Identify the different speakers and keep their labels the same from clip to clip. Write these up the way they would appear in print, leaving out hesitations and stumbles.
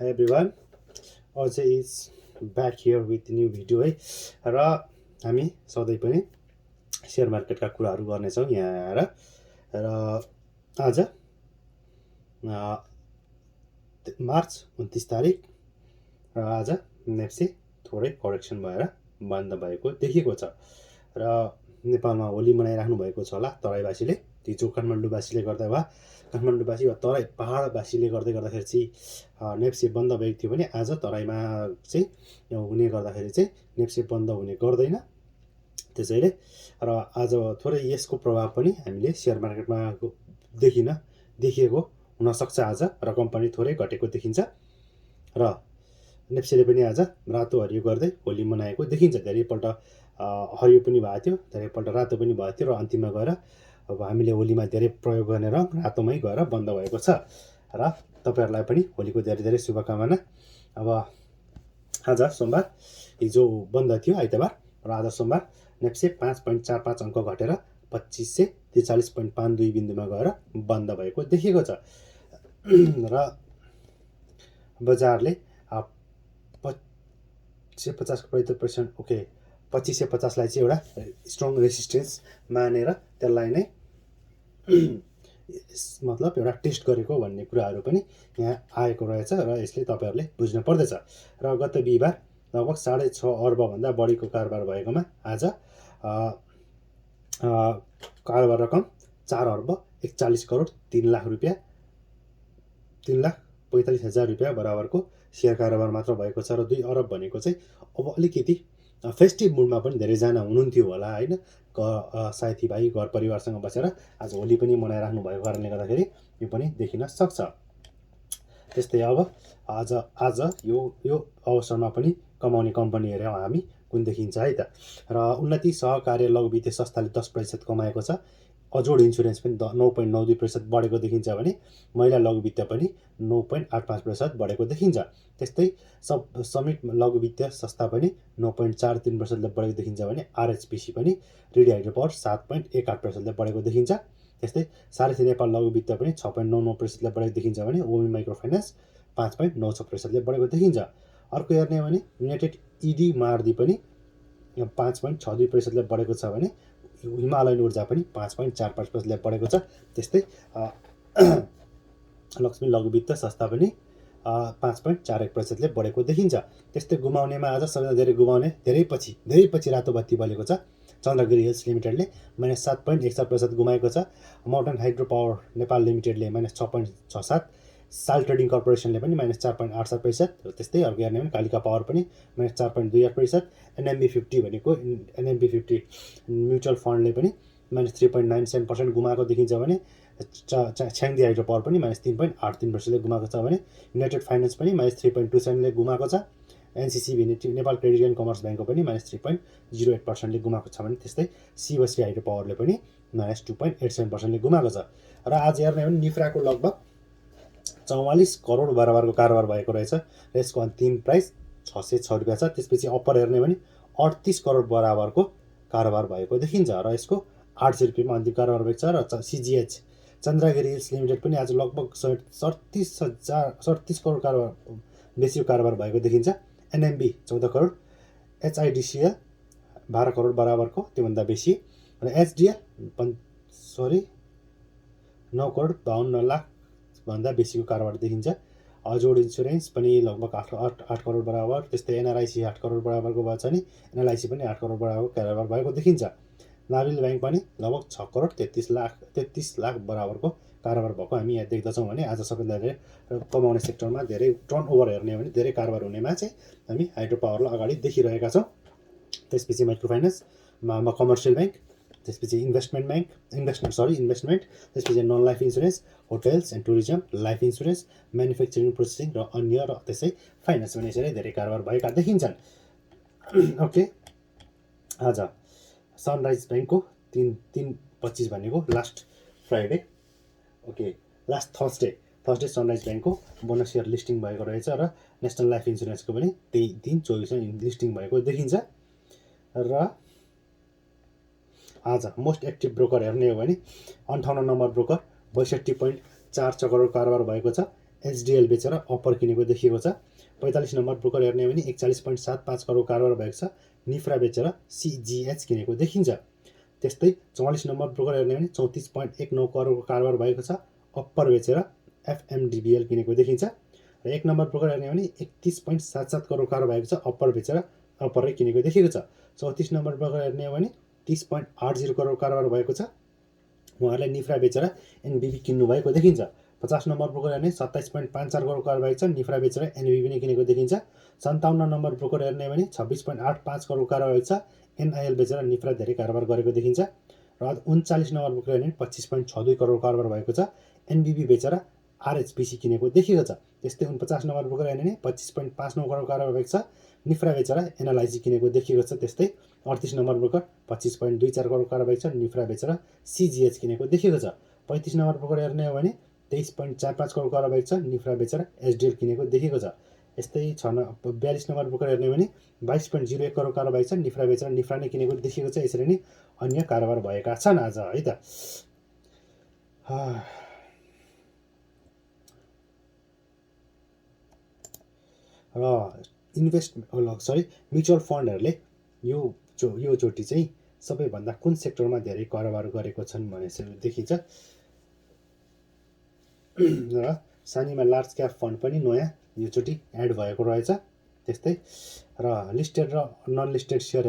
Speaker 1: Hi everyone, Ajay is back here with new video है र हामी सधैँ पनि सेयर मार्केटका कुराहरू गर्नेछौँ यहाँ आएर र आज मार्च 29 तारिक र आज नेप्से थोरै करेक्सन भएर बन्द भएको देखिएको छ र नेपालमा होली मनाइराख्नु भएको छ होला तराईवासीले हिजो काठमाडौँवासीले गर्दा वा काठमाडौँवासी वा तराई पहाडवासीले गर्दाखेरि चाहिँ नेप्से बन्द भएको थियो भने आज तराईमा चाहिँ हुने गर्दाखेरि चाहिँ नेप्से बन्द हुने गर्दैन त्यसैले र आज थोरै यसको प्रभाव पनि हामीले सेयर मार्केटमा देखिएको हुनसक्छ आज र कम्पनी थोरै घटेको देखिन्छ र नेप्सेले पनि आज रातो हरियो गर्दै होली मनाएको देखिन्छ धेरैपल्ट हरियो पनि भएको थियो धेरैपल्ट रातो पनि भएको थियो र अन्तिममा गएर अब हामीले होलीमा धेरै प्रयोग गर्ने रङ रातोमै गएर बन्द भएको छ र तपाईहरुलाई पनि होलीको धेरै धेरै शुभकामना। अब आज सोमबार हिजो बन्द थियो आइतबार र आज सोमबार नेप्से 5.45 अङ्क घटेर 2543.52 बिन्दुमा गएर बन्द भएको देखिएको छ र बजारले 50% ओके 2550 लाई चाहिँ एउटा स्ट्रङ रेसिस्टेन्स मानेर त्यसलाई नै मतलब एउटा टेस्ट गरेको भन्ने कुराहरू पनि यहाँ आएको रहेछ र यसले तपाईहरुले बुझ्न पर्दछ र गत बिहीबार लगभग 6.5 अर्ब भन्दा बढीको कारोबार भएकोमा आज कारोबार रकम 4 अर्ब 41 करोड 3 लाख रुपैयाँ 3,45,000 रुपैयाँ बराबरको शेयर कारोबार मात्र भएको छ र 2 अरब भनेको चाहिँ अब अलिकति फेस्टिभ मुडमा पनि धेरैजना हुनुहुन्थ्यो होला हैन साथीभाइ घर परिवारसँग बसेर आज होली पनि मनाइराख्नु भएको कारणले गर्दाखेरि यो पनि देखिन सक्छ। त्यस्तै अब आज यो अवसरमा पनि कमाउने कम्पनी हेर्यौं हामी कुन देखिन्छ है त र उन्नति सहकार्य लघु वित्तीय संस्थाले 10% कमाएको छ। अजोड इन्स्योरेन्स पनि 9.92% बढेको देखिन्छ भने महिला लघु वित्त पनि 9.85% बढेको देखिन्छ। त्यस्तै समिट लघु वित्तीय संस्था पनि 9.43% ले बढेको देखिन्छ भने आरएचपीसी पनि रेडी हाइड्रो पावर 7.18% ले बढेको देखिन्छ। त्यस्तै सारथी नेपाल लघु वित्त पनि 6.99% ले बढेको देखिन्छ भने ओमी माइक्रो फाइनान्स 5.96% ले बढेको देखिन्छ। अर्को हेर्ने भने युनाइटेड इडी मार्दी पनि 5.62% ले बढेको छ भने हिमालयन ऊर्जा पनि 5.45% ले बढेको छ। त्यस्तै लक्ष्मी लघु वित्त संस्था पनि 5.41% ले बढेको देखिन्छ। त्यस्तै गुमाउनेमा आज सबैभन्दा धेरै गुमाउने धेरै पछि रातो बत्ती बलेको छ। चन्द्रगिरी हिल्स लिमिटेडले -7.61% गुमाएको छ। माउन्टेन हाइड्रो पावर नेपाल लिमिटेडले -6.67, साल ट्रेडिङ कर्पोरेसनले पनि -4.87% र त्यस्तै अर्को हेर्ने भने कालिका पावर पनि -4.28%, एनएमबी 50 भनेको एनएमबी 50 म्युचुअल फन्डले पनि -3.97% गुमाएको देखिन्छ भने छ्याङदी हाइड्रो पावर पनि -3.83% ले गुमाएको छ भने युनाइटेड फाइनान्स पनि -3.27 ले गुमाएको छ। NCC Nepal credit and commerce ब्याङ्कको पनि -3.08% ले गुमाएको छ भने त्यस्तै शिवश्री हाइड्रो पावरले पनि -2.87% ले गुमाएको छ। र आज हेर्ने भने निफ्राको लगभग 44 करोड बराबरको कारोबार भएको रहेछ र यसको अन्तिम प्राइस 606 रुपैयाँ छ। त्यसपछि अप्पर हेर्ने भने 38 करोड बराबरको कारोबार भएको देखिन्छ र यसको 800 रुपैयाँमा अन्तिम कारोबार भएको छ। र सीजीएच चन्द्रगिरी हिल्स लिमिटेड पनि आज लगभग 37 करोड कारोबार बेसीको कारोबार भएको देखिन्छ। एनएमबी 14 करोड, एचआइडिसिएल 12 करोड बराबरको त्योभन्दा बेसी र एचडिएल 9 करोड 52 लाख भन्दा बेसीको कारोबार देखिन्छ। अजोड इन्स्योरेन्स पनि लगभग 8 करोड बराबर, त्यस्तै एनआरआइसी 8 करोड बराबरको भएको छ नि एनएलआइसी पनि 8 करोड बराबरको कारोबार भएको देखिन्छ। नाभिल ब्याङ्क पनि लगभग 6 करोड 33 लाख बराबरको कारोबार भएको हामी यहाँ देख्दछौँ भने आज सबैभन्दा धेरै कमाउने सेक्टरमा धेरै टर्नओभर हेर्ने भने धेरै कारोबार हुनेमा चाहिँ हामी हाइड्रो पावरलाई अगाडि देखिरहेका छौँ। त्यसपछि माइक्रो फाइनान्स, कमर्सियल ब्याङ्क, त्यसपछि इन्भेस्टमेन्ट, त्यसपछि non life insurance, hotels and tourism, life insurance, manufacturing processing र अन्य र त्यसै फाइनान्स पनि यसरी धेरै कारोबार भएका देखिन्छन्। ओके, आज सनराइज ब्याङ्कको 3/25 भनेको last Friday okay last Thursday sunrise ब्याङ्कको बोनस सेयर लिस्टिङ भएको रहेछ र नेसनल लाइफ इन्स्योरेन्सको पनि त्यही दिन 24 लिस्टिङ भएको देखिन्छ। र आज मोस्ट एक्टिभ ब्रोकर हेर्ने हो भने 58 नम्बर ब्रोकर 62.46 करोड कारोबार भएको छ। एचडिएल बेचेर अप्पर किनेको देखिएको छ। 45 नम्बर ब्रोकर हेर्ने हो भने 41.75 करोड कारोबार भएको छ, निफ्रा बेचेर सिजिएच किनेको देखिन्छ। त्यस्तै 44 नम्बर ब्रोकर हेर्ने हो भने 34.19 करोडको कारोबार भएको छ, अप्पर बेचेर एफएमडिबिएल किनेको देखिन्छ। र 1 नम्बर ब्रोकर हेर्ने हो भने 31.77 करोड कारोबार भएको छ, अप्पर बेचेर अप्परै किनेको देखिएको छ। 34 नम्बर ब्रोकर हेर्ने हो भने 30.80 करोड कारोबार भएको छ, उहाँहरूले निफ्रा बेचेर एनबिबी किन्नु भएको देखिन्छ। 50 नम्बर ब्रोकर हेर्ने 27.54 करोड कारोबार भएको छ, निफ्रा बेचेर एनबिबी नै किनेको देखिन्छ। 57 नम्बर ब्रोकर हेर्ने भने 26.85 करोड कारोबार भएको छ, एनआइएल बेचेर निफ्रा धेरै कारोबार गरेको देखिन्छ। र 39 नम्बर ब्रोकर हेर्ने 25.62 करोड कारोबार भएको छ, एनबिबी बेचेर आरएचपिसी किनेको देखिएको छ। त्यस्तै 49 नम्बर ब्रोकर हेर्ने 25.59 करोड कारोबार भएको छ, निफ्रा बेचेर एनएलआइसी किनेको देखिएको छ। त्यस्तै 38 नम्बर ब्रोकर 25.24 करोड कारोबार भएको छ, निफ्रा बेचेर सिजिएच किनेको देखिएको छ। 35 नम्बर ब्रोकर हेर्ने हो भने 23.45 करोड कारोबार भएको छ, निफ्रा बेचेर एचडिएल किनेको देखिएको छ। यस्तै 42 नम्बर ब्रोकर हेर्ने हो भने 22.01 करोड कारोबार भएको छ, निफ्रा बेचेर निफ्रा नै किनेको देखिएको छ। यसरी नै अन्य कारोबार भएका छन् आज है त। र म्युचुअल फन्डहरूले यो चोटि चाहिँ सबैभन्दा कुन सेक्टरमा धेरै कारोबार गरेको छन् भनेर देखिन्छ। र सानीमा लार्ज क्याप फन्ड पनि नयाँ योचोटि एड भएको रहेछ। त्यस्तै र लिस्टेड र नन लिस्टेड सेयर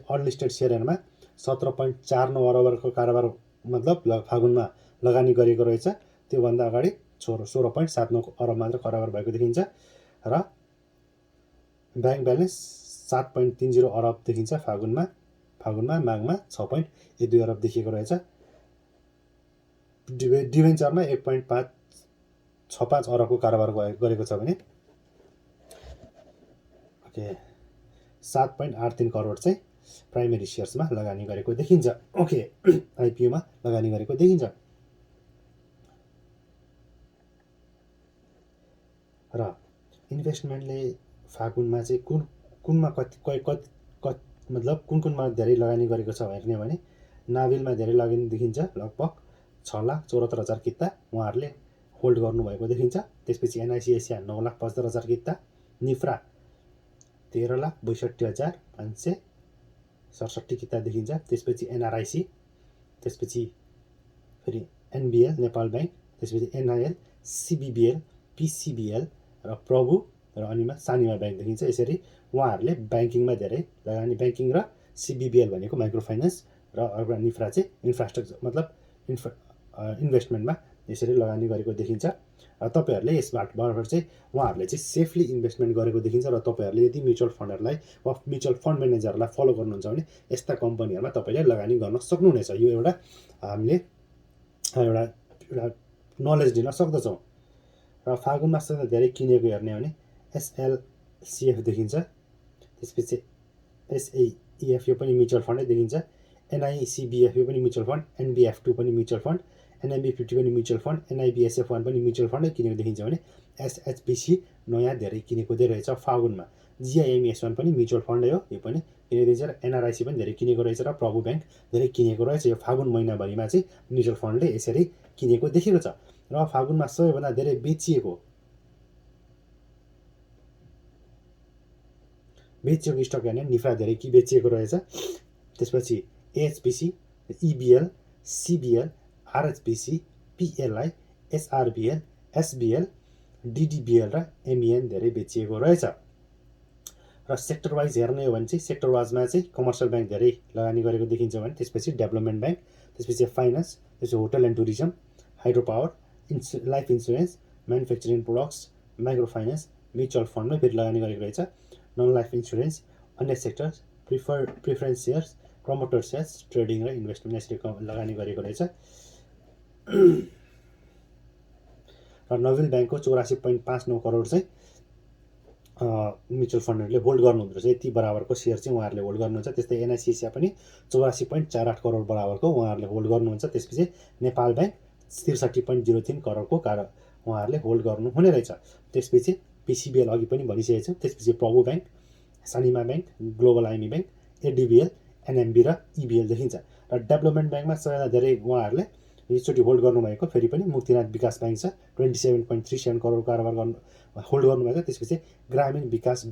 Speaker 1: अनलिस्टेड सेयरहरूमा 17.49 अरबको कारोबार मतलब फागुनमा लगानी गरेको रहेछ। त्योभन्दा अगाडि 16.79 अरब मात्र कारोबार भएको देखिन्छ। र ब्याङ्क ब्यालेन्स 7.30 अरब देखिन्छ फागुनमा। माघमा 6.12 अरब देखिएको रहेछ। डिभेन्चरमा 1.65 अरबको कारोबार गरेको छ भने 7.83 करोड चाहिँ प्राइमेरी सेयर्समा लगानी गरेको देखिन्छ। आइपिओमा लगानी गरेको देखिन्छ। र इन्भेस्टमेन्टले फागुनमा चाहिँ कुनमा मतलब कुनमा धेरै लगानी गरेको छ हेर्ने भने नाभिलमा धेरै लगानी देखिन्छ, लगभग 6,74,000 किता उहाँहरूले होल्ड गर्नुभएको देखिन्छ। त्यसपछि एनआइसिएसिया 9,75,000 किता, निफ्रा 13,62,567 किता देखिन्छ। त्यसपछि एनआरआइसी, त्यसपछि फेरि एनबिएल नेपाल ब्याङ्क, त्यसपछि एनआइएल, सिबिबिएल, पिसिबिएल र प्रभु र अनिमा सानीमा ब्याङ्क देखिन्छ। यसरी उहाँहरूले ब्याङ्किङमा धेरै लगानी, ब्याङ्किङ र सिबिबिएल भनेको माइक्रो फाइनेन्स र अर्को निफ्रा चाहिँ इन्फ्रास्ट्रक्चर मतलब इन्भेस्टमेन्टमा यसरी लगानी गरेको देखिन्छ। र तपाईँहरूले यसबाट चाहिँ उहाँहरूले चाहिँ सेफली इन्भेस्टमेन्ट गरेको देखिन्छ। र तपाईँहरूले यदि म्युचुअल फन्डहरूलाई वा म्युचुअल फन्ड म्यानेजरलाई फलो गर्नुहुन्छ भने यस्ता कम्पनीहरूमा तपाईँले लगानी गर्न सक्नुहुनेछ। यो एउटा हामीले एउटा नलेज दिन सक्दछौँ। र फागुनमा सबैभन्दा धेरै किनेको हेर्ने हो भने एसएलसिएफ देखिन्छ। त्यसपछि एसएइएफ यो पनि म्युचुअल फन्डै देखिन्छ। एनआइसिबिएफ यो पनि म्युचुअल फन्ड, एनबिएफ2 पनि म्युचुअल फन्ड, एनआइबी50 पनि म्युचुअल फन्ड, एनआइबिएसएफ1 पनि म्युचुअल फन्डै किनेको देखिन्छ भने एसएचपिसी नयाँ धेरै किनेको रहेछ फागुनमा। जिआइएमएस1 पनि म्युचुअल फन्डै हो, यो पनि किनेको देखिन्छ। र एनआरआइसी पनि धेरै किनेको रहेछ र प्रभु ब्याङ्क धेरै किनेको रहेछ। यो फागुन महिनाभरिमा चाहिँ म्युचुअल फन्डले यसरी किनेको देखेको छ। र फागुनमा सबैभन्दा धेरै बेचिएको स्टक हेर्ने निफ्रा धेरै बेचिएको रहेछ। त्यसपछि एएचपिसी, इबिएल, सिबिएल, आरएचपिसी, पिएलआई, एसआरबिएल, एसबिएल, डिडिबिएल र एमइएन धेरै बेचिएको रहेछ। र सेक्टर वाइज हेर्ने हो भने चाहिँ सेक्टर वाइजमा चाहिँ कमर्सियल ब्याङ्क धेरै लगानी गरेको देखिन्छ भने त्यसपछि डेभलपमेन्ट ब्याङ्क, त्यसपछि फाइनेन्स, त्यसपछि hotel and tourism, hydro power, life insurance, manufacturing products, micro finance, mutual फन्डमै फेरि लगानी गरेको रहेछ। नन लाइफ इन्सुरेन्स, अन्य sectors, preference shares, promoter shares, trading र इन्भेस्टमेन्ट यसरी लगानी गरेको रहेछ। र नोबेल ब्याङ्कको 84.59 करोड चाहिँ म्युचुअल फन्डहरूले होल्ड गर्नुहुँदो रहेछ। यति बराबरको सेयर चाहिँ उहाँहरूले होल्ड गर्नुहुन्छ। त्यस्तै एनआइसिएसिया पनि 84.48 करोड बराबरको उहाँहरूले होल्ड गर्नुहुन्छ। त्यसपछि नेपाल ब्याङ्क 63.03 करोडको उहाँहरूले होल्ड गर्नुहुने रहेछ। त्यसपछि पिसिबिएल अघि पनि भनिसकेको छु। त्यसपछि प्रभु bank, Sanima bank, global IME bank, ADBL, NMB र इबिएल देखिन्छ। र डेभलपमेन्ट ब्याङ्कमा सबैभन्दा धेरै उहाँहरूले एकचोटि होल्ड गर्नुभएको फेरि पनि मुक्तिनाथ विकास ब्याङ्क छ 27.37 करोड कारोबार गर्नु होल्ड गर्नुभएको। त्यसपछि ग्रामीण विकास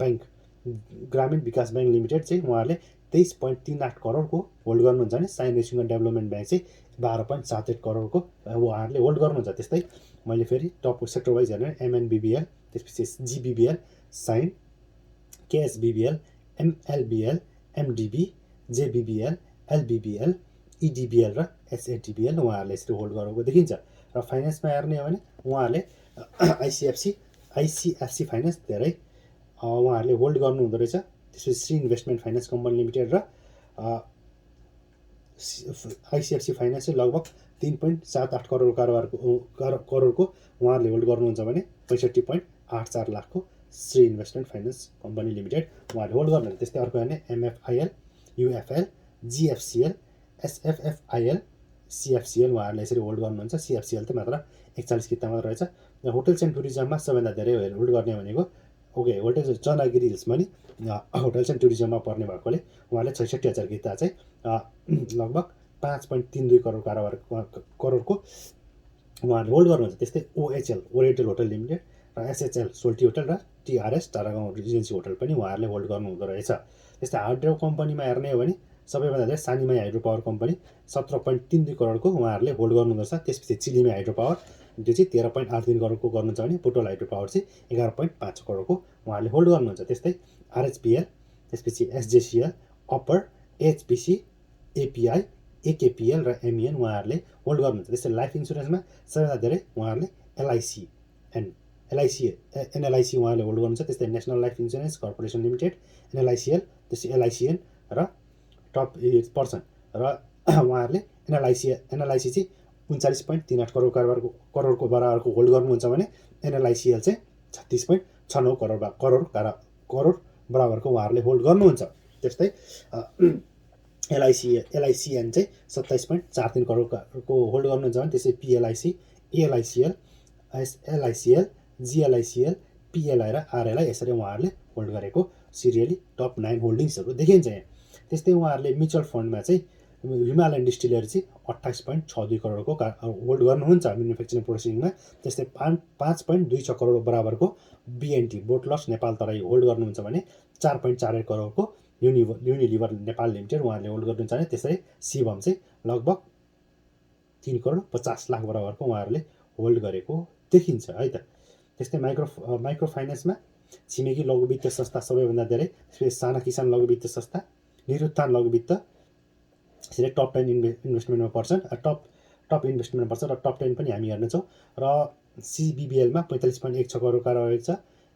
Speaker 1: ब्याङ्क लिमिटेड चाहिँ उहाँहरूले 23.38 करोडको होल्ड गर्नुहुन्छ भने sign Rising and development bank चाहिँ 12.78 करोडको उहाँहरूले होल्ड गर्नुहुन्छ। त्यस्तै मैले फेरि टप सेक्टर वाइज हेर्ने एमएनबिबिएल, त्यसपछि जिबिबिएल, साइन, केएसबिबिएल, एमएलबिएल, एमडिबी, जेबिबिएल, एलबिबिएल, इडिबिएल र एसएटिबिएल उहाँहरूले यसरी होल्ड गरेको देखिन्छ। र फाइनेन्समा हेर्ने हो भने उहाँहरूले आइसिएफसी फाइनेन्स धेरै उहाँहरूले होल्ड गर्नुहुँदो रहेछ। त्यसपछि Shri investment finance company limited र आइसिएफसी फाइनेन्स चाहिँ लगभग 3.78 करोड करोडको उहाँहरूले होल्ड गर्नुहुन्छ भने 65.84 लाखको Shri investment finance company limited उहाँहरूले होल्ड गर्नुहुन्छ। त्यस्तै अर्को हेर्ने एमएफआइएल, युएफएल, जिएफसिएल, एसएफएफआइएल, सिएफसिएल उहाँहरूले यसरी होल्ड गर्नुहुन्छ। सिएफसिएल त मात्र 41 किता मात्र रहेछ। होटल्स एन्ड टुरिज्ममा सबैभन्दा धेरै होल्ड गर्ने भनेको चन्द्रगिरी हिल्समा नि होटल्स एन्ड टुरिज्ममा पर्ने भएकोले उहाँले 66,000 किता चाहिँ लगभग 5.32 करोड करोडको उहाँहरूले होल्ड गर्नुहुन्छ। त्यस्तै ओएचएल, ओरिएन्टल होटल लिमिटेड र एसएचएल, सोल्टी होटल र टिआरएस, टारागाउँ रिजेन्सी होटल पनि उहाँहरूले होल्ड गर्नुहुँदो रहेछ। त्यस्तै हार्ड्रो कम्पनीमा हेर्ने हो भने सबैभन्दा धेरै सानीमाई हाइड्रो पावर कम्पनी 17.32 करोडको उहाँहरूले होल्ड गर्नुहुँदो रहेछ। त्यसपछि चिलिमे हाइड्रो पावर जो चाहिँ 13.83 करोडको गर्नुहुन्छ भने बुटोल हाइड्रो पावर चाहिँ 11.5 करोडको उहाँहरूले होल्ड गर्नुहुन्छ। त्यस्तै आरएचपिएल, त्यसपछि एसजेसिएल, अप्पर, एचपिसी, एपिआई, एकेपिएल र एमइएन उहाँहरूले होल्ड गर्नुहुन्छ। त्यस्तै लाइफ इन्सुरेन्समा सबैभन्दा धेरै उहाँहरूले एनएलआइसी उहाँहरूले होल्ड गर्नुहुन्छ। त्यस्तै national life insurance corporation limited, NLICL, त्यसै एलआइसिएन र टप पर्सन र उहाँहरूले एनएलआइसी चाहिँ 39.38 करोडको बराबरको होल्ड गर्नुहुन्छ भने एनएलआइसिएल चाहिँ 36.69 करोड बराबरको उहाँहरूले होल्ड गर्नुहुन्छ। त्यस्तै एलआइसिएन चाहिँ 27.43 करोडको होल्ड गर्नुहुन्छ भने त्यसै पिएलआइसी, एएलआइसिएल, एलआइसिएल, जिएलआइसिएल, पिएलआई र आरएलआई यसरी उहाँहरूले होल्ड गरेको सिरियली टप 9 होल्डिङ्सहरू देखिन्छ यहाँ। त्यस्तै उहाँहरूले म्युचुअल फन्डमा चाहिँ हिमालयन डिस्टिलरी चाहिँ 28.62 करोडको होल्ड गर्नुहुन्छ म्यानुफ्याक्चरिङ प्रोसेसिङमा। त्यस्तै 5.26 करोड बराबरको बिएनटी, बोटलर्स नेपाल तराई होल्ड गर्नुहुन्छ भने 4.41 करोडको युनिलिभर नेपाल लिमिटेड उहाँहरूले होल्ड गर्नुहुन्छ भने त्यसरी शिवम चाहिँ लगभग 3 करोड 50 लाख बराबरको उहाँहरूले होल्ड गरेको देखिन्छ है त। त्यस्तै माइक्रो फाइनेन्समा छिमेकी लघु वित्तीय संस्था सबैभन्दा धेरै, साना किसान लघु वित्तीय संस्था, निरुत्थान लघु वित्त यसरी टप 10 इन्भेस्टमेन्टमा पर्छन्। टप इन्भेस्टमेन्टमा पर्छ र टप 10 पनि हामी हेर्नेछौँ। र सिबिबिएलमा 45.16 करोड रहेको छ।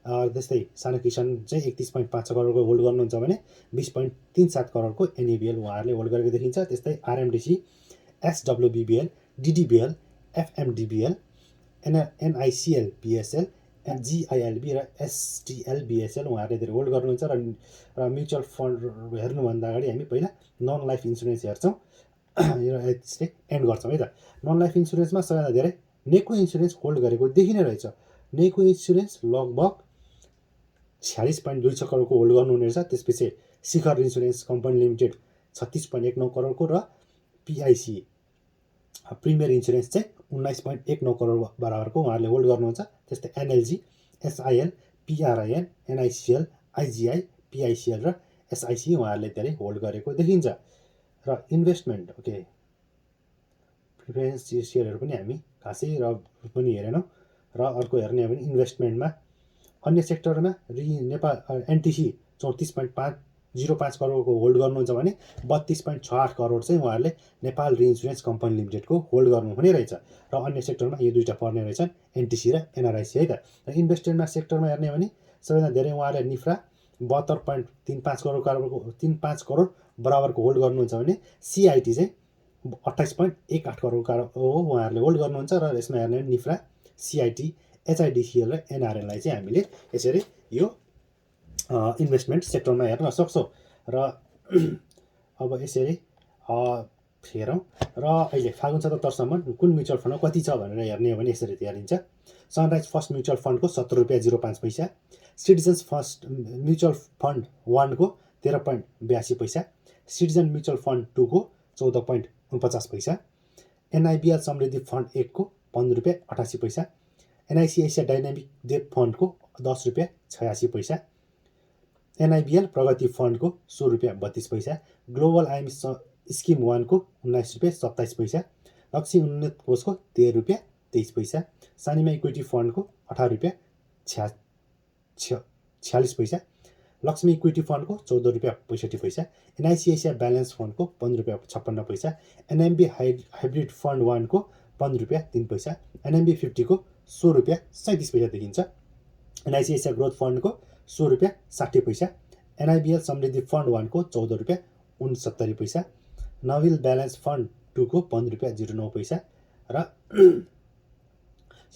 Speaker 1: त्यस्तै सानो किसान चाहिँ 31.5 करोडको होल्ड गर्नुहुन्छ भने 20.37 करोडको एनएबिएल उहाँहरूले होल्ड गरेको देखिन्छ। त्यस्तै आरएमडिसी, एसडब्ल्युबिबिएल, डिडिबिएल, एफएमडिबिएल, एनआइसिएल बिएसएल, जिआइएलबी र एसटिएलबिएसएल उहाँहरूले धेरै होल्ड गर्नुहुन्छ। र म्युचुअल फन्ड हेर्नुभन्दा अगाडि हामी पहिला नन लाइफ इन्सुरेन्स हेर्छौँ र यसले एन्ड गर्छौँ है त। नन लाइफ इन्सुरेन्समा सबैभन्दा धेरै नेको इन्सुरेन्स होल्ड गरेको देखिने रहेछ। नेको इन्सुरेन्स लगभग 46.26 करोडको होल्ड गर्नुहुने रहेछ। त्यसपछि शिखर इन्सुरेन्स कम्पनी लिमिटेड 36.19 करोडको र पिआइसी प्रिमियर इन्सुरेन्स चाहिँ 19.19 करोड बराबरको उहाँहरूले होल्ड गर्नुहुन्छ। त्यस्तै एनएलजी, एसआइएल, पिआरआइएन, एनआइसिएल, आइजिआई, पिआइसिएल र एसआइसी उहाँहरूले धेरै होल्ड गरेको देखिन्छ। र इन्भेस्टमेन्ट प्रिफरेन्स सेयरहरू पनि हामी खासै पनि हेरेनौँ। र अर्को हेर्ने हो भने इन्भेस्टमेन्टमा अन्य सेक्टरमा नेपाल एनटिसी 34.05 करोडको होल्ड गर्नुहुन्छ भने 32.68 करोड चाहिँ उहाँहरूले नेपाल रिइन्सुरेन्स कम्पनी लिमिटेडको होल्ड गर्नुहुने रहेछ। र अन्य सेक्टरमा यो दुईवटा पर्ने रहेछन्, एनटिसी र एनआरआइसी है त। र इन्भेस्टमेन्टमा सेक्टरमा हेर्ने हो भने सबैभन्दा धेरै उहाँहरूले निफ्रा 72.35 करोड बराबरको होल्ड गर्नुहुन्छ भने सिआइटी चाहिँ 28.18 करोड उहाँहरूले होल्ड गर्नुहुन्छ। र यसमा हेर्ने हो भने निफ्रा, सिआइटी, एचआइडिसिएल र एनआरएललाई चाहिँ हामीले यसरी यो इन्भेस्टमेन्ट सेक्टरमा हेर्न सक्छौँ। र अब यसरी हेरौँ र अहिले फागुन 77सम्म कुन म्युचुअल फन्डमा कति छ भनेर हेर्ने हो भने यसरी हेरिन्छ। सनराइज फर्स्ट म्युचुअल फन्डको 17.05 रुपियाँ, सिटिजन्स फर्स्ट म्युचुअल फन्ड 1 को 13.82 पैसा, सिटिजन म्युचुअल फन्ड 2 को 14.49 पैसा, एनआइबिएल समृद्धि फन्ड 1 को 15 रुपियाँ 88 पैसा, एनआइसी एसिया डाइनामिक डेट फन्डको 10 रुपियाँ 86 पैसा, एनआइबिएल प्रगति फन्डको 16 रुपियाँ 32 पैसा, ग्लोबल आइएम स्किम 1 को 19 रुपियाँ 27 पैसा, लक्ष्मी उन्नत कोषको 13 रुपियाँ 23 पैसा, सानिमा इक्विटी फन्डको 18 रुपियाँ 46 पैसा, लक्ष्मी इक्विटी फन्डको 14 रुपियाँ 65 पैसा, एनआइसी एसिया ब्यालेन्स फन्डको 15 रुपियाँ 56 पैसा, एनएमबी हाइब्रिड फन्ड 1 को 15 रुपियाँ 3 पैसा, एनएमबी 50 को 16 रुपियाँ 37 पैसा देखिन्छ, एनआइसी एसिया ग्रोथ फन्डको 16 रुपियाँ 60 पैसा, एनआइबिएल समृद्धि फन्ड 1 को 14 रुपियाँ 69 पैसा, नविल ब्यालेन्स फन्ड 2 को 15 रुपियाँ 09 पैसा र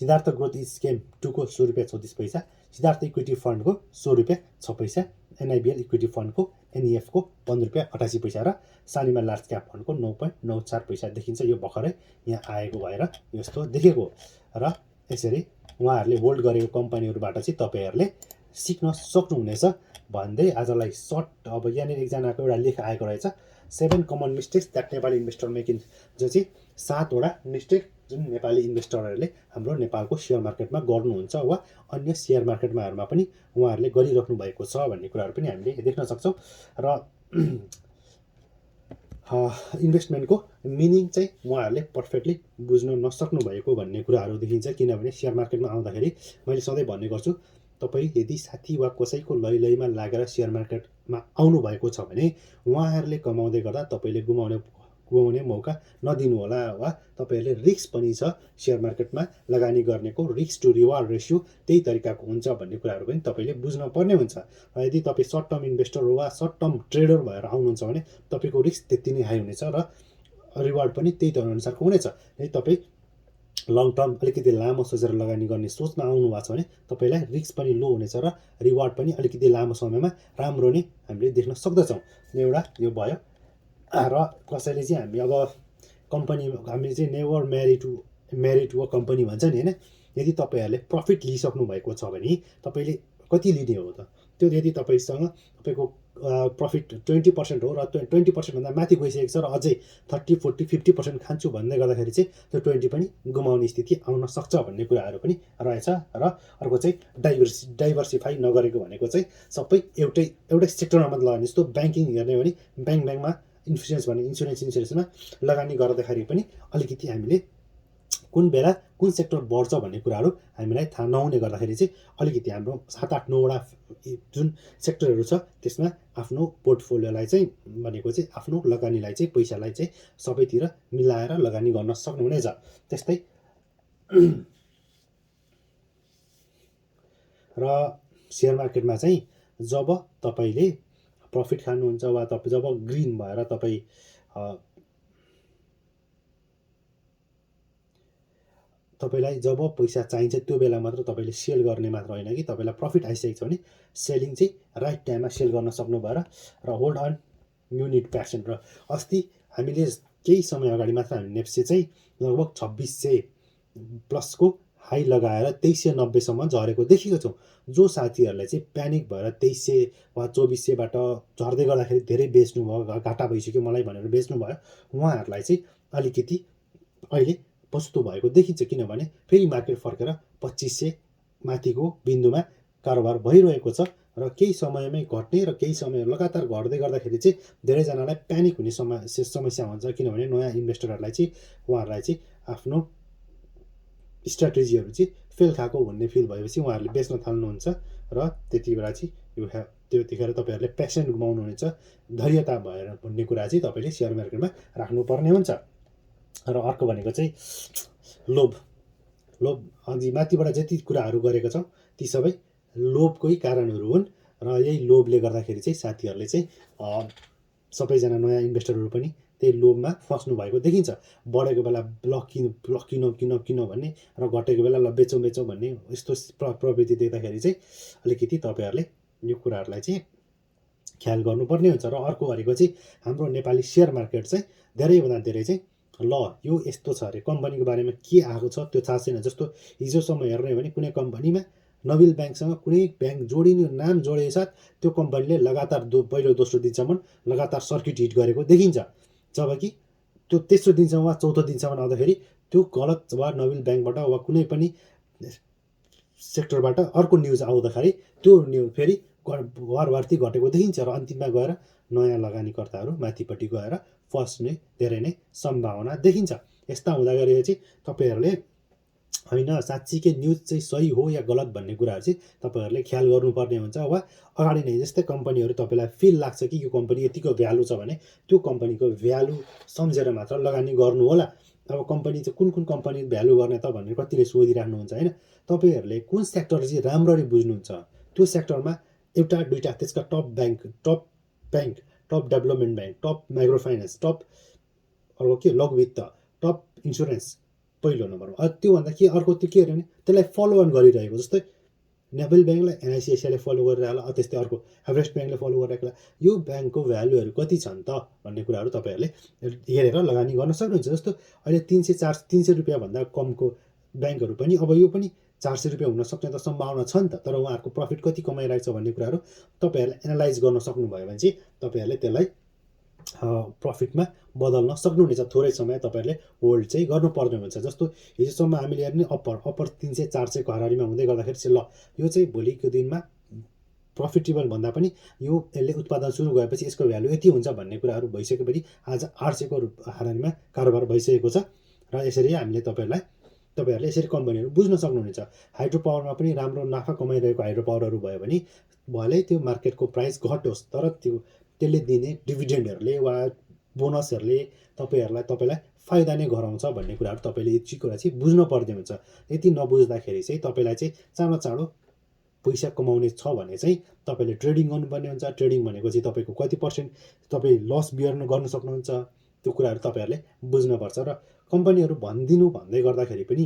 Speaker 1: सिद्धार्थ ग्रोथ स्किम 2 को 16 रुपियाँ 34 पैसा, सिद्धार्थ इक्विटी फन्डको 16 रुपियाँ 6 पैसा, एनआइबिएल इक्विटी फन्डको एनइएफको 15 रुपियाँ 88 पैसा र सानिमा लार्ज क्याप फन्डको 9.94 पैसा देखिन्छ। यो भर्खरै यहाँ आएको भएर यस्तो देखेको र यसरी उहाँहरूले होल्ड गरेको कम्पनीहरूबाट चाहिँ तपाईँहरूले सिक्न सक्नुहुनेछ भन्दै आजलाई सर्ट अब यहाँनिर एकजनाको एउटा लेख आएको रहेछ 7 common mistakes that Nepali investor making, जो चाहिँ 7वटा मिस्टेक जुन नेपाली इन्भेस्टरहरूले हाम्रो नेपालको सेयर मार्केटमा गर्नुहुन्छ वा अन्य सेयर मार्केटमाहरूमा पनि उहाँहरूले गरिराख्नु भएको छ भन्ने कुराहरू पनि हामीले देख्न सक्छौँ र इन्भेस्टमेन्टको मिनिङ चाहिँ उहाँहरूले पर्फेक्टली बुझ्न नसक्नु भएको भन्ने कुराहरू देखिन्छ। किनभने सेयर मार्केटमा आउँदाखेरि मैले सधैँ भन्ने गर्छु, तपाईँ यदि साथी वा कसैको लैमा लागेर सेयर मार्केटमा आउनुभएको छ भने उहाँहरूले कमाउँदै गर्दा तपाईँले गुमाउने मौका नदिनु होला वा तपाईँहरूले रिस्क पनि छ सेयर मार्केटमा लगानी गर्नेको रिस्क टु रिवार्ड रेसियो त्यही तरिकाको हुन्छ भन्ने कुराहरू पनि तपाईँले बुझ्न पर्ने हुन्छ। यदि तपाईँ सर्ट टर्म इन्भेस्टर वा सर्ट टर्म ट्रेडर भएर आउनुहुन्छ भने तपाईँको रिस्क त्यति नै हाई हुनेछ र रिवार्ड पनि त्यही अनुसारको हुनेछ। यदि तपाईँ लङ टर्म अलिकति लामो सोचेर लगानी गर्ने सोचमा आउनु भएको छ भने तपाईँलाई रिस्क पनि लो हुनेछ र रिवार्ड पनि अलिकति लामो समयमा राम्रो नै हामीले देख्न सक्दछौँ। एउटा यो भयो र कसैले चाहिँ हामी अब कम्पनी हामीले चाहिँ never marry to a company भन्छ नि होइन। यदि तपाईँहरूले प्रफिट लिइसक्नु भएको छ भने तपाईँले कति लिने हो त? त्यो यदि तपाईँसँग तपाईँको प्रफिट 20% हो र 20%भन्दा माथि गइसकेको छ र अझै 30, 40, 50% खान्छु भन्दै गर्दाखेरि चाहिँ त्यो 20 पनि गुमाउने स्थिति आउन सक्छ भन्ने कुराहरू पनि रहेछ। र अर्को चाहिँ डाइभर्सिफाई नगरेको भनेको चाहिँ सबै एउटै सेक्टरमा मात्र लगानी। जस्तो ब्याङ्किङ हेर्ने भने ब्याङ्कमा इन्सुरेन्समा लगानी गर्दाखेरि पनि अलिकति हामीले कुन बेला कुन सेक्टर बढ्छ भन्ने कुराहरू हामीलाई थाहा नहुने गर्दाखेरि चाहिँ अलिकति हाम्रो 7-8-9वटा जुन सेक्टरहरू छ त्यसमा आफ्नो पोर्टफोलियोलाई चाहिँ भनेको चाहिँ आफ्नो लगानीलाई चाहिँ पैसालाई चाहिँ सबैतिर मिलाएर लगानी गर्न सक्नुहुनेछ। त्यस्तै र सेयर मार्केटमा चाहिँ जब तपाईँले प्रफिट खानुहुन्छ वा तपाईँ जब ग्रिन भएर तपाईँलाई जब पैसा चाहिन्छ त्यो बेला मात्र तपाईँले सेल गर्ने मात्र होइन कि तपाईँलाई प्रफिट आइसकेको छ भने सेलिङ चाहिँ राइट टाइममा सेल गर्न सक्नु भएर र होल्ड अन युनिट प्यासन। र अस्ति हामीले केही समय अगाडि मात्र हामी नेप्से चाहिँ लगभग 2600 प्लसको हाई लगाएर 2390सम्म झरेको देखेको छौँ। जो साथीहरूले चाहिँ प्यानिक भएर 2300 वा 2400बाट झर्दै गर्दाखेरि धेरै बेच्नुभयो, घाटा भइसक्यो मलाई भनेर बेच्नुभयो, उहाँहरूलाई चाहिँ अलिकति अहिले पछुतो भएको देखिन्छ। किनभने फेरि मार्केट फर्केर 2500 माथिको बिन्दुमा कारोबार भइरहेको छ र केही समयमै घट्ने र केही समय लगातार घट्दै गर्दाखेरि चाहिँ धेरैजनालाई प्यानिक हुने समस्या हुन्छ। किनभने नयाँ इन्भेस्टरहरूलाई चाहिँ उहाँहरूलाई चाहिँ आफ्नो स्ट्राटेजीहरू चाहिँ फेल खाएको भन्ने फिल भएपछि उहाँहरूले बेच्न थाल्नुहुन्छ र त्यति बेला चाहिँ त्यतिखेर तपाईँहरूले पेसेन्ट गुमाउनुहुनेछ। धैर्यता भएर भन्ने कुरा चाहिँ तपाईँले सेयर मार्केटमा राख्नुपर्ने हुन्छ। र अर्को भनेको चाहिँ लोभ अघि माथिबाट जति कुराहरू गरेका छौँ ती सबै लोभकै कारणहरू हुन् र यही लोभले गर्दाखेरि चाहिँ साथीहरूले चाहिँ सबैजना नयाँ इन्भेस्टरहरू पनि त्यही लोभमा फस्नु भएको देखिन्छ। बढेको बेला किन भन्ने र घटेको बेला बेचौँ भन्ने यस्तो प्रवृत्ति देख्दाखेरि चाहिँ अलिकति तपाईँहरूले यो कुराहरूलाई चाहिँ ख्याल गर्नुपर्ने हुन्छ। र अर्को भनेको चाहिँ हाम्रो नेपाली सेयर मार्केट चाहिँ धेरैभन्दा धेरै चाहिँ यो यस्तो छ अरे कम्पनीको बारेमा के आएको छ त्यो थाहा छैन। जस्तो हिजोसम्म हेर्ने हो भने कुनै कम्पनीमा नोबेल ब्याङ्कसँग कुनै ब्याङ्क जोडिने नाम जोडेको साथ त्यो कम्पनीले लगातार पहिलो दोस्रो दिनसम्म लगातार सर्किट हिट गरेको देखिन्छ। जबकि त्यो तेस्रो दिनसम्म वा चौथो दिनसम्म आउँदाखेरि त्यो गलत वा नबिल ब्याङ्कबाट वा कुनै पनि सेक्टरबाट अर्को न्युज आउँदाखेरि त्यो न्युज फेरि वारवार्ती घटेको देखिन्छ र अन्तिममा गएर नयाँ लगानीकर्ताहरू माथिपट्टि गएर फस्ने धेरै नै सम्भावना देखिन्छ। यस्ता हुँदाखेरि चाहिँ तपाईँहरूले होइन साँच्चीकै न्युज चाहिँ सही हो या गलत भन्ने कुराहरू चाहिँ तपाईँहरूले ख्याल गर्नुपर्ने हुन्छ वा अगाडि नै जस्तै कम्पनीहरू तपाईँलाई फिल लाग्छ कि यो कम्पनी यतिको भ्यालु छ भने त्यो कम्पनीको भ्यालु सम्झेर मात्र लगानी गर्नु होला। अब कम्पनी चाहिँ कुन कम्पनी भ्यालु गर्ने त भनेर कतिले सोधिराख्नुहुन्छ होइन। तपाईँहरूले कुन सेक्टर चाहिँ राम्ररी बुझ्नुहुन्छ, त्यो सेक्टरमा एउटा दुईवटा त्यसका top bank, top development bank, top micro finance, top अर्को के लघु वित्त, टप इन्सुरेन्स पहिलो नम्बरमा। त्योभन्दा के अर्को त्यो के अरे भने त्यसलाई फलो अन गरिरहेको, जस्तै नेभल ब्याङ्कलाई एनआइसिआइसिआईले फलो गरेर होला, त्यस्तै अर्को एभरेस्ट ब्याङ्कले फलो गरेर यो ब्याङ्कको भ्यालुहरू कति छन् त भन्ने कुराहरू तपाईँहरूले हेरेर लगानी गर्न सक्नुहुन्छ। जस्तो अहिले 300 रुपियाँभन्दा कमको ब्याङ्कहरू पनि अब यो पनि 400 रुपियाँ हुन सक्ने त सम्भावना छ नि त, तर उहाँहरूको प्रफिट कति कमाइरहेको छ भन्ने कुराहरू तपाईँहरूले एनालाइज गर्न सक्नुभयो भने चाहिँ तपाईँहरूले त्यसलाई प्रफिटमा बदल्न सक्नुहुनेछ। थोरै समय तपाईँहरूले होल्ड चाहिँ गर्नुपर्ने हुन्छ। जस्तो हिजोसम्म हामीले हेर्ने अप्पर 300-400 को हाराहारीमा हुँदै गर्दाखेरि चाहिँ ल यो चाहिँ भोलिको दिनमा प्रफिटेबल भन्दा पनि यो यसले उत्पादन सुरु गएपछि यसको भ्यालु यति हुन्छ भन्ने कुराहरू भइसकेपछि आज 800 को हाराहारीमा कारोबार भइसकेको छ र यसरी हामीले तपाईँहरूले यसरी कम्पनीहरू बुझ्न सक्नुहुनेछ। हाइड्रो पावरमा पनि राम्रो नाफा कमाइरहेको हाइड्रो पावरहरू भयो भने भले त्यो मार्केटको प्राइस घटोस् तर त्यसले दिने डिभिडेन्डहरूले वा बोनसहरूले तपाईँलाई फाइदा नै गराउँछ भन्ने कुराहरू तपाईँले यति कुरा चाहिँ बुझ्न पर्ने हुन्छ। यति नबुझ्दाखेरि चाहिँ तपाईँलाई चाहिँ चाँडो पैसा कमाउने छ भने चाहिँ तपाईँले ट्रेडिङ गर्नुपर्ने हुन्छ। ट्रेडिङ भनेको चाहिँ तपाईँको कति पर्सेन्ट तपाईँ लस बियर गर्न सक्नुहुन्छ त्यो कुराहरू तपाईँहरूले बुझ्नुपर्छ। र कम्पनीहरू भन्दै गर्दाखेरि पनि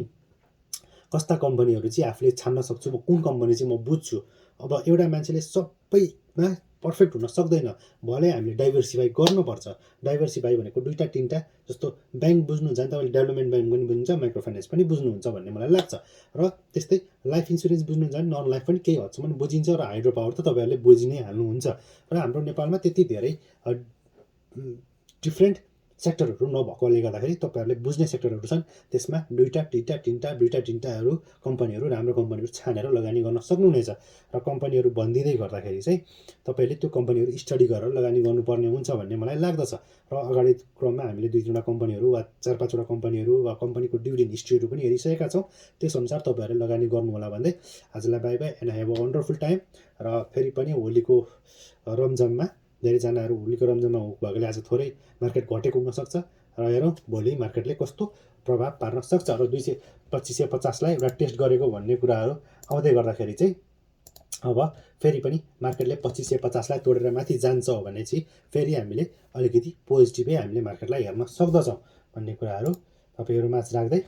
Speaker 1: कस्ता कम्पनीहरू चाहिँ आफूले छान्न सक्छु, म कुन कम्पनी चाहिँ म बुझ्छु। अब एउटा मान्छेले सबैमा पर्फेक्ट हुन सक्दैन, भले हामीले डाइभर्सिफाई गर्नुपर्छ। डाइभर्सिफाई भनेको 2-3टा जस्तो ब्याङ्क बुझ्नुहुन्छ भने तपाईँले डेभलपमेन्ट ब्याङ्क पनि बुझ्नुहुन्छ, माइक्रो फाइनेन्स पनि बुझ्नुहुन्छ भन्ने मलाई लाग्छ। र त्यस्तै लाइफ इन्सुरेन्स बुझ्नुहुन्छ भने नन लाइफ पनि केही हदसम्म बुझिन्छ र हाइड्रो पावर त तपाईँहरूले बुझि नै हाल्नुहुन्छ। र हाम्रो नेपालमा त्यति धेरै डिफ्रेन्ट सेक्टरहरू नभएकोले गर्दाखेरि तपाईँहरूले बुझ्ने सेक्टरहरू छन्, त्यसमा 2-3टाहरू कम्पनीहरू राम्रो कम्पनीहरू छानेर लगानी गर्न सक्नुहुनेछ। र कम्पनीहरू भनिदिँदै गर्दाखेरि चाहिँ तपाईँले त्यो कम्पनीहरू स्टडी गरेर लगानी गर्नुपर्ने हुन्छ भन्ने मलाई लाग्दछ। र अगाडि क्रममा हामीले 2-3वटा कम्पनीहरू वा 4-5वटा कम्पनीहरू वा कम्पनीको डिभिडेन्ड हिस्ट्रीहरू पनि हेरिसकेका छौँ। त्यसअनुसार तपाईँहरूले लगानी गर्नु होला भन्दै आजलाई by by and have a wonderful time. र फेरि पनि होलीको रमझममा धेरैजनाहरू होलीको रमझममा भएकोले आज थोरै मार्केट घटेको हुनसक्छ र हेरौँ भोलि मार्केटले कस्तो प्रभाव पार्न सक्छ। र 225-50लाई एउटा टेस्ट गरेको भन्ने कुराहरू आउँदै गर्दाखेरि चाहिँ अब फेरि पनि मार्केटले 2550लाई तोडेर माथि जान्छ भने चाहिँ फेरि हामीले अलिकति पोजिटिभै हामीले मार्केटलाई हेर्न सक्दछौँ भन्ने कुराहरू तपाईँहरू माझ राख्दै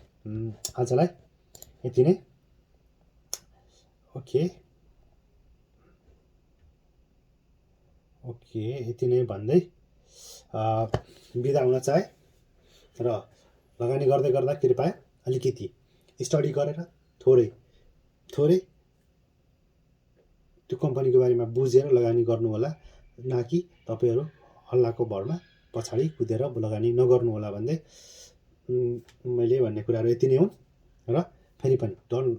Speaker 1: आजलाई यति नै। ओके यति नै भन्दै बिदा हुन चाहे। र लगानी गर्दै गर्दा कृपया अलिकति स्टडी गरेर थोरै त्यो कम्पनीको बारेमा बुझेर लगानी गर्नु होला, न कि तपाईँहरू हल्लाको भरमा पछाडि कुदेर लगानी नगर्नु होला भन्दै मैले भन्ने कुराहरू यति नै हुन्। र फेरि पनि don't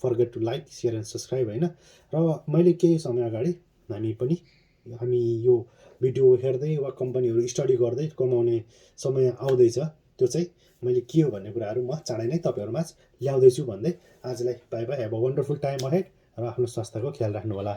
Speaker 1: forget to like share and subscribe होइन। र मैले केही समय अगाडि हामी यो भिडियो हेर्दै वा कम्पनीहरू स्टडी गर्दै कमाउने समय आउँदैछ, त्यो चाहिँ मैले के हो भन्ने कुराहरू म चाँडै नै तपाईँहरूमा ल्याउँदैछु भन्दै आजलाई by by have a wonderful time ahead. र आफ्नो स्वास्थ्यको ख्याल राख्नु होला।